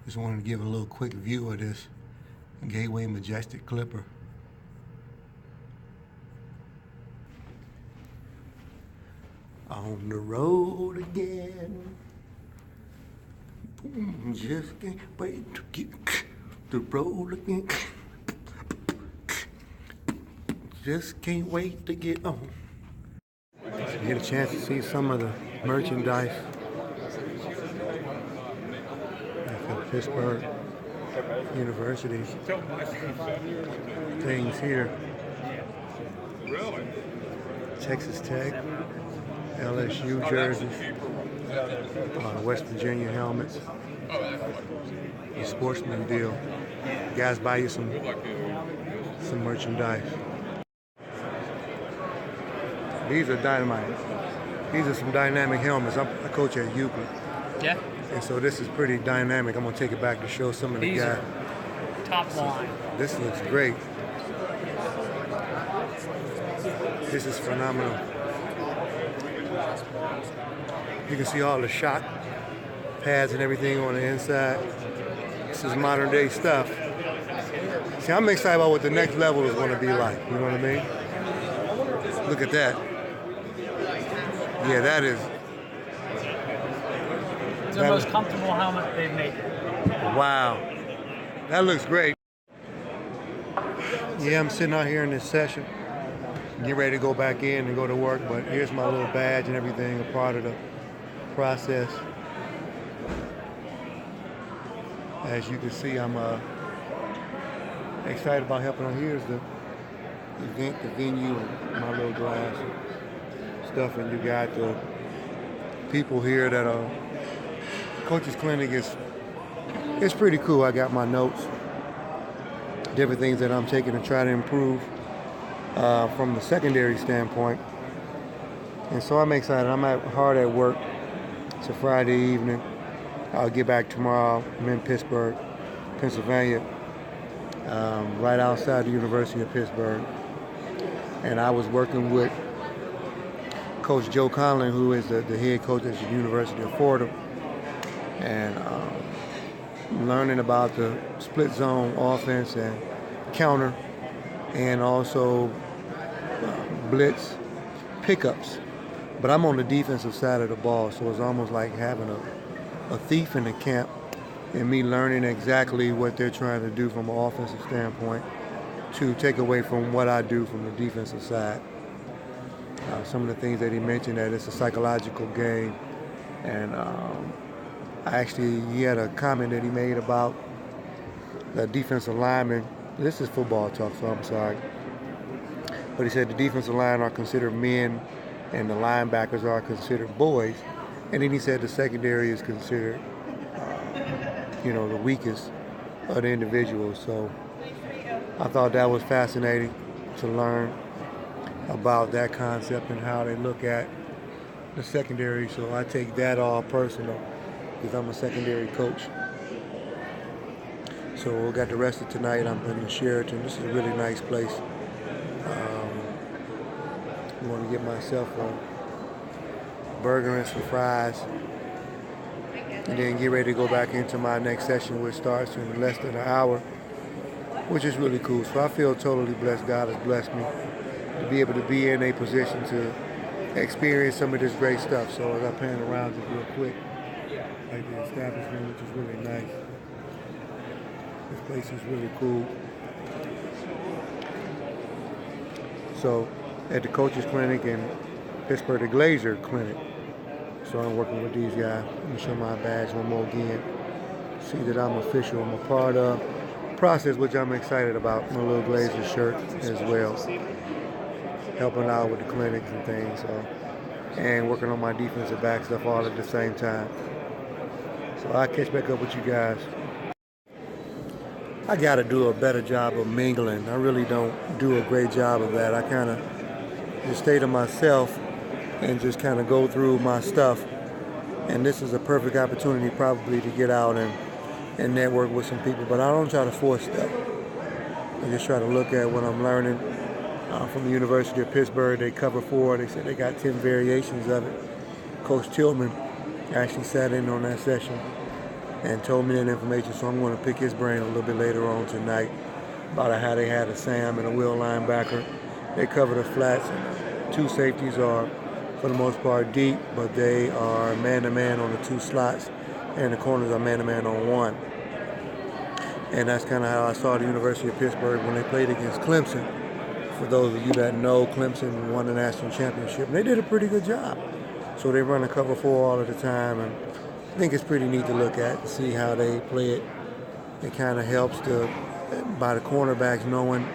Just wanted to give a little quick view of this Gateway Majestic Clipper. On the road again. Just can't wait to get the road again. Just can't wait to get on. Get a chance to see some of the merchandise at Pittsburgh University. Things here. Texas Tech, LSU jerseys, West Virginia helmets, the sportsman deal. You guys buy you some merchandise. These are dynamite. These are some dynamic helmets. I coach at Euclid. Yeah. And so this is pretty dynamic. I'm gonna take it back to show some of the guys. Top line. This looks great. This is phenomenal. You can see all the shot pads and everything on the inside. This is modern day stuff. See, I'm excited about what the next level is gonna be like. You know what I mean? Look at that. Yeah, that is. It's the most comfortable helmet they've made. Wow. That looks great. Yeah, I'm sitting out here in this session, getting ready to go back in and go to work, but here's my little badge and everything, a part of the process. As you can see, I'm excited about helping out. Here's the event, the venue, and my little glass stuff, and you got the people here that are Coach's Clinic it's pretty cool. I got my notes, different things that I'm taking to try to improve from the secondary standpoint. And so I'm excited. I'm hard at work. It's a Friday evening. I'll get back tomorrow. I'm in Pittsburgh, Pennsylvania, right outside the University of Pittsburgh. And I was working with Coach Joe Conlon, who is the head coach at the University of Fordham, and learning about the split zone offense and counter, and also blitz pickups. But I'm on the defensive side of the ball, so it's almost like having a thief in the camp, and me learning exactly what they're trying to do from an offensive standpoint to take away from what I do from the defensive side. Some of the things that he mentioned, that it's a psychological game, and he had a comment that he made about the defensive linemen. This is football talk, so I'm sorry. But he said the defensive line are considered men and the linebackers are considered boys. And then he said the secondary is considered, the weakest of the individuals. So I thought that was fascinating to learn about that concept and how they look at the secondary. So I take that all personal because I'm a secondary coach. So we got the rest of tonight. I'm in the Sheraton. This is a really nice place. I'm going to get myself a burger and some fries, and then get ready to go back into my next session, which starts in less than an hour, which is really cool. So I feel totally blessed. God has blessed me to be able to be in a position to experience some of this great stuff. So as I pan around just real quick, like the establishment, which is really nice. This place is really cool. So at the Coach's Clinic in Pittsburgh, the Glazier Clinic. So I'm working with these guys. Let me show my badge one more again. See that I'm official. I'm a part of the process, which I'm excited about. My little Glazier shirt as well. Helping out with the clinics and things. So, and working on my defensive back stuff all at the same time. So I'll catch back up with you guys. I got to do a better job of mingling. I really don't do a great job of that. I kind of just stay to myself and just kind of go through my stuff. And this is a perfect opportunity probably to get out and network with some people. But I don't try to force stuff. I just try to look at what I'm learning from the University of Pittsburgh. They cover 4. They said they got 10 variations of it. Coach Tillman actually sat in on that session. and told me that information. So I'm going to pick his brain a little bit later on tonight about how they had a Sam and a Will linebacker. They cover the flats. Two safeties are, for the most part, deep, but they are man-to-man on the two slots, and the corners are man-to-man on one. And that's kind of how I saw the University of Pittsburgh when they played against Clemson. For those of you that know, Clemson won the national championship, and they did a pretty good job. So they run a cover four all of the time, and I think it's pretty neat to look at and see how they play it. It kind of helps by the cornerbacks knowing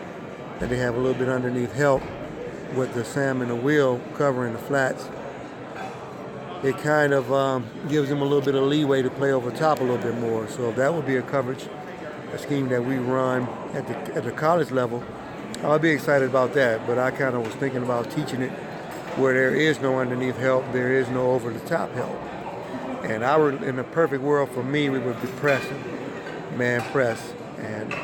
that they have a little bit underneath help with the Sam and the Will covering the flats. It kind of gives them a little bit of leeway to play over top a little bit more. So that would be a scheme that we run at the college level. I'll be excited about that, but I kind of was thinking about teaching it where there is no underneath help, there is no over-the-top help. And in a perfect world for me, we would be pressing, man press, and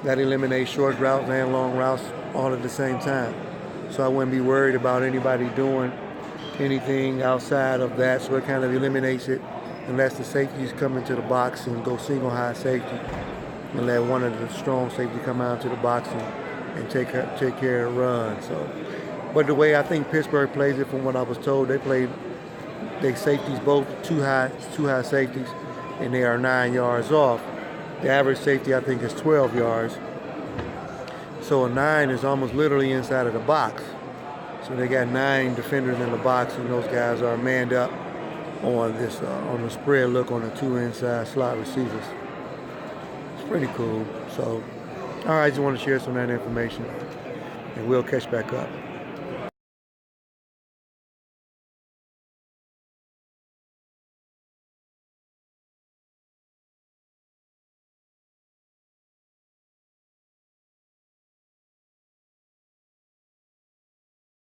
that eliminates short routes and long routes all at the same time. So I wouldn't be worried about anybody doing anything outside of that, so it kind of eliminates it unless the safeties come into the box and go single high safety and let one of the strong safety come out to the box and take care of the run. So, but the way I think Pittsburgh plays it, from what I was told, they safeties both two high safeties, and they are 9 yards off. The average safety I think is 12 yards. So a 9 is almost literally inside of the box. So they got 9 defenders in the box, and those guys are manned up on the spread look on the two inside slot receivers. It's pretty cool. So, all right, I just want to share some of that information, and we'll catch back up.